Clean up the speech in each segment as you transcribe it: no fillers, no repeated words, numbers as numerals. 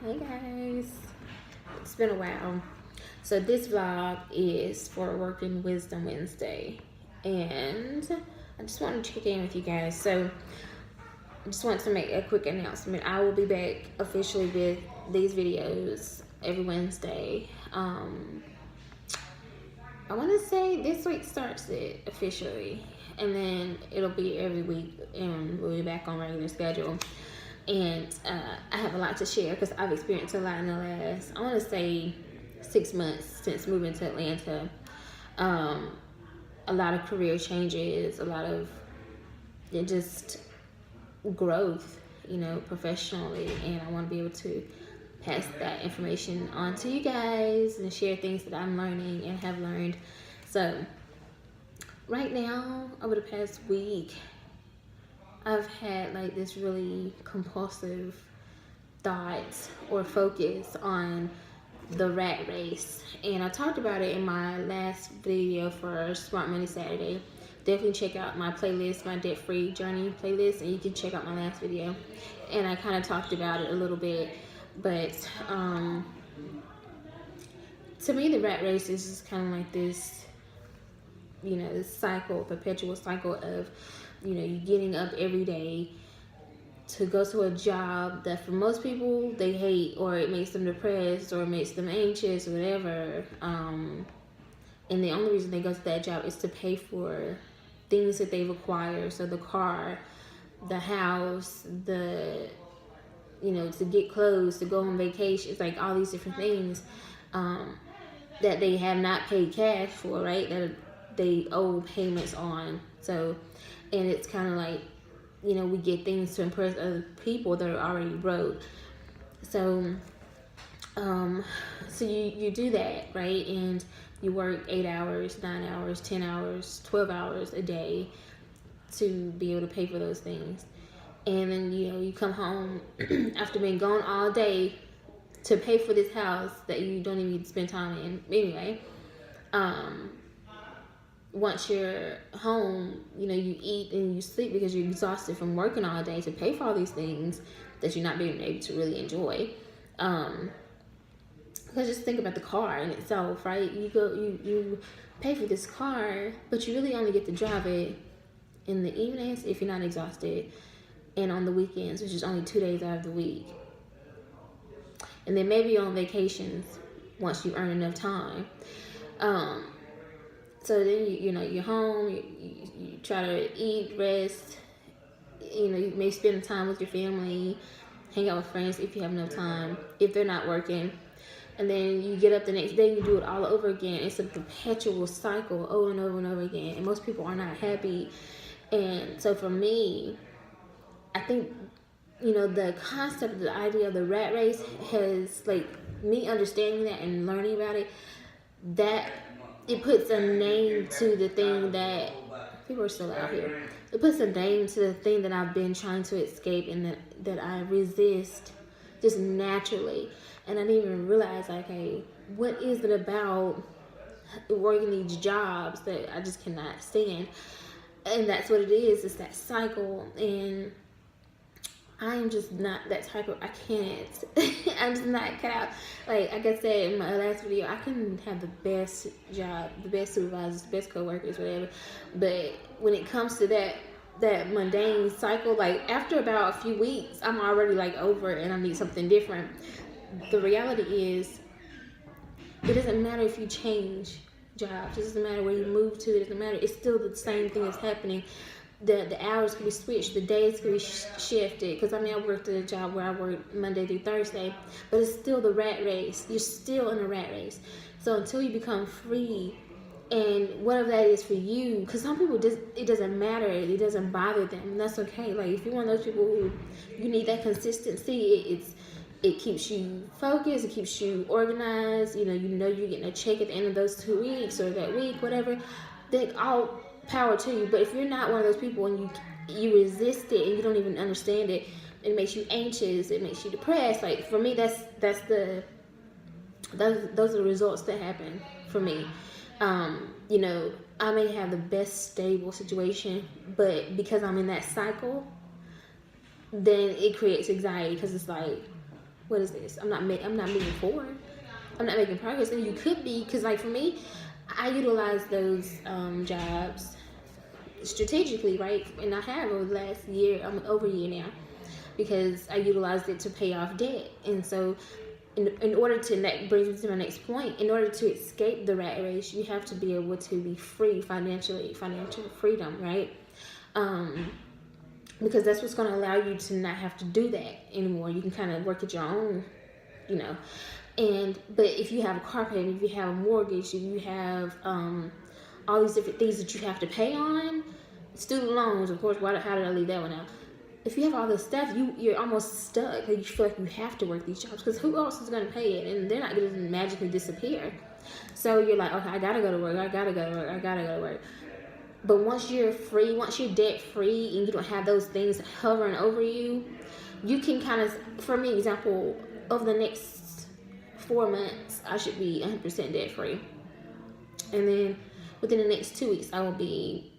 Hey guys, it's been a while. So this vlog is for Working Wisdom Wednesday, and I just want to check in with you guys. So I just want to make a quick announcement. I will be back officially with these videos every Wednesday. I want to say this week starts it officially, and then it'll be every week, and we'll be back on regular schedule. And I have a lot to share because I've experienced a lot in the last, I want to say, 6 months since moving to Atlanta. A lot of career changes, a lot of just growth, professionally, and I want to be able to pass that information on to you guys and share things that I'm learning and have learned. So right now, over the past week, I've had like this really compulsive thought or focus on the rat race, and I talked about it in my last video for Smart Money Saturday. Definitely check out my playlist, my debt free journey playlist, and you can check out my last video, and I kind of talked about it a little bit. But to me, the rat race is just kind of like this, this cycle, perpetual cycle of, you getting up every day to go to a job that for most people they hate, or it makes them depressed, or it makes them anxious, or whatever. And the only reason they go to that job is to pay for things that they've acquired. So the car, the house, to get clothes, to go on vacations, like all these different things that they have not paid cash for, right? That they owe payments on. So, and it's kind of like, we get things to impress other people that are already broke. So, so you do that, right? And you work 8 hours, 9 hours, 10 hours, 12 hours a day to be able to pay for those things. And then, you come home after being gone all day to pay for this house that you don't even need to spend time in anyway. Once you're home, you eat and you sleep because you're exhausted from working all day to pay for all these things that you're not being able to really enjoy. Because just think about the car in itself, right? You pay for this car, but you really only get to drive it in the evenings if you're not exhausted, and on the weekends, which is only 2 days out of the week. And then maybe on vacations once you earn enough time. So then you're home, you try to eat, rest, you may spend time with your family, hang out with friends if you have enough time, if they're not working. And then you get up the next day, you do it all over again. It's a perpetual cycle over and over and over again. And most people are not happy. And so for me, I think, the concept, the idea of the rat race has, like, me understanding that and learning about it, that it puts a name to the thing that people are still out here. It puts a name to the thing that I've been trying to escape, and that I resist just naturally. And I didn't even realize, like, hey, what is it about working these jobs that I just cannot stand? And that's what it is. It's that cycle. And I'm just not that type of, I can't. I'm just not cut out. Like I said in my last video, I can have the best job, the best supervisors, the best co-workers, whatever. But when it comes to that mundane cycle, like after about a few weeks, I'm already like over it and I need something different. The reality is, it doesn't matter if you change jobs. It doesn't matter where you move to. It doesn't matter. It's still the same thing that's happening. The hours can be switched, the days can be shifted. Because I worked at a job where I worked Monday through Thursday, but it's still the rat race. You're still in a rat race. So until you become free, and whatever that is for you, because some people it doesn't matter, it doesn't bother them, and that's okay. Like if you're one of those people who you need that consistency, it keeps you focused, it keeps you organized. You're getting a check at the end of those 2 weeks or that week, whatever. Then all power to you. But if you're not one of those people and you resist it and you don't even understand it, it makes you anxious, it makes you depressed. Like for me, those are the results that happen for me. I may have the best stable situation, but because I'm in that cycle, then it creates anxiety, because it's like, what is this? I'm not moving forward. I'm not making progress. And you could be, because like for me, I utilize those jobs strategically, right? And I have over the last year, over a year now, because I utilized it to pay off debt. And so in order to, that brings me to my next point, in order to escape the rat race, you have to be able to be free financially, financial freedom, right? Because that's what's going to allow you to not have to do that anymore. You can kind of work at your own, you know. But if you have a car payment, if you have a mortgage, if you have all these different things that you have to pay on, student loans, of course. How did I leave that one out? If you have all this stuff, you're almost stuck. Like, you feel like you have to work these jobs, because who else is going to pay it? And they're not going to magically disappear. So you're like, okay, I gotta go to work. I gotta go to work. But once you're free, once you're debt free, and you don't have those things hovering over you, you can kind of, for me, example, over the next 4 months, I should be 100% debt free. And then within the next 2 weeks, I will be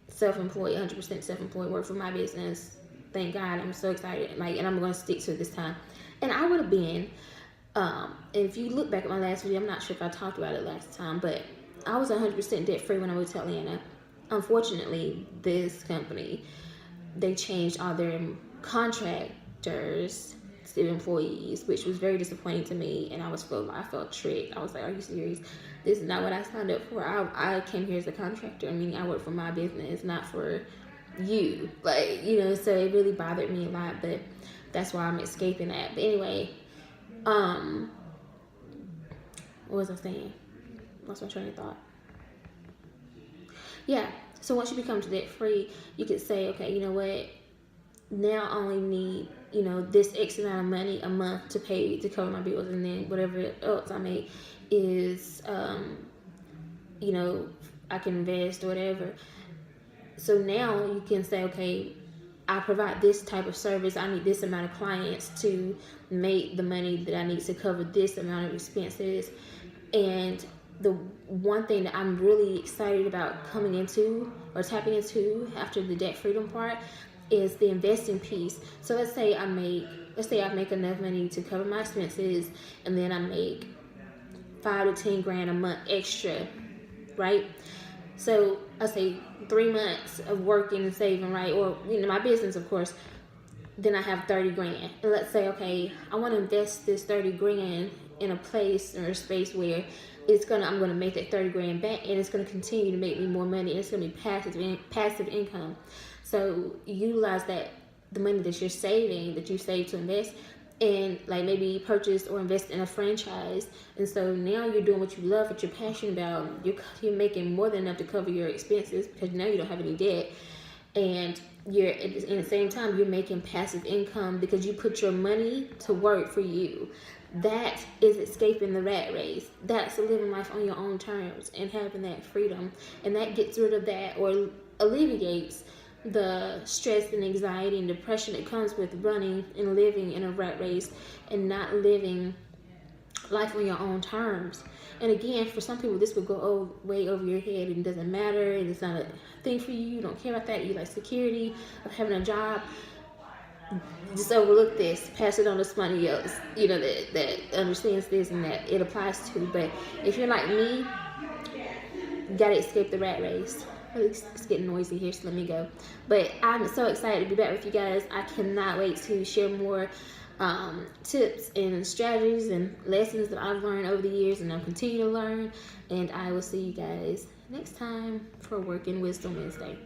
self-employed, 100% self-employed, work for my business. Thank God. I'm so excited. And I'm going to stick to it this time. And I would have been, and if you look back at my last video, I'm not sure if I talked about it last time, but I was 100% debt free when I moved to Atlanta. Unfortunately, this company, they changed all their contractors to employees, which was very disappointing to me. And I felt tricked. I was like, are you serious? This is not what I signed up for. I came here as a contractor. I mean, I work for my business, not for you. Like, you know, so it really bothered me a lot, but that's why I'm escaping that. But anyway, what was I saying? Lost my train of thought. Yeah, so once you become debt free, you could say, okay, you know what, now I only need, you know, this X amount of money a month to cover my bills, and then whatever else I make is, you know, I can invest or whatever. So now you can say, okay, I provide this type of service. I need this amount of clients to make the money that I need to cover this amount of expenses. And the one thing that I'm really excited about coming into or tapping into after the debt freedom part is the investing piece. So let's say I make enough money to cover my expenses, and then I make $5 to $10 grand a month extra, right? So I say 3 months of working and saving, right? Or, you know, my business, of course. Then I have 30 grand. And let's say, okay, I want to invest this 30 grand in a place or a space where I'm going to make that 30 grand back, and it's going to continue to make me more money, and it's going to be passive income. So utilize the money that you're saving, that you save to invest, and like maybe purchase or invest in a franchise. And so now you're doing what you love, what you're passionate about. You're making more than enough to cover your expenses, because now you don't have any debt, and you're at the same time you're making passive income because you put your money to work for you. That is escaping the rat race. That's living life on your own terms and having that freedom. And that gets rid of that, or alleviates the stress and anxiety and depression that comes with running and living in a rat race and not living life on your own terms. And again, for some people, this will go way over your head, and it doesn't matter, and it's not a thing for you. You don't care about that. You like security of having a job. Just overlook this, pass it on to somebody else, you know, that understands this and that it applies to. But if you're like me, you gotta escape the rat race. It's getting noisy here, so let me go. But I'm so excited to be back with you guys. I cannot wait to share more tips and strategies and lessons that I've learned over the years, and I'll continue to learn. And I will see you guys next time for Working Wisdom Wednesday.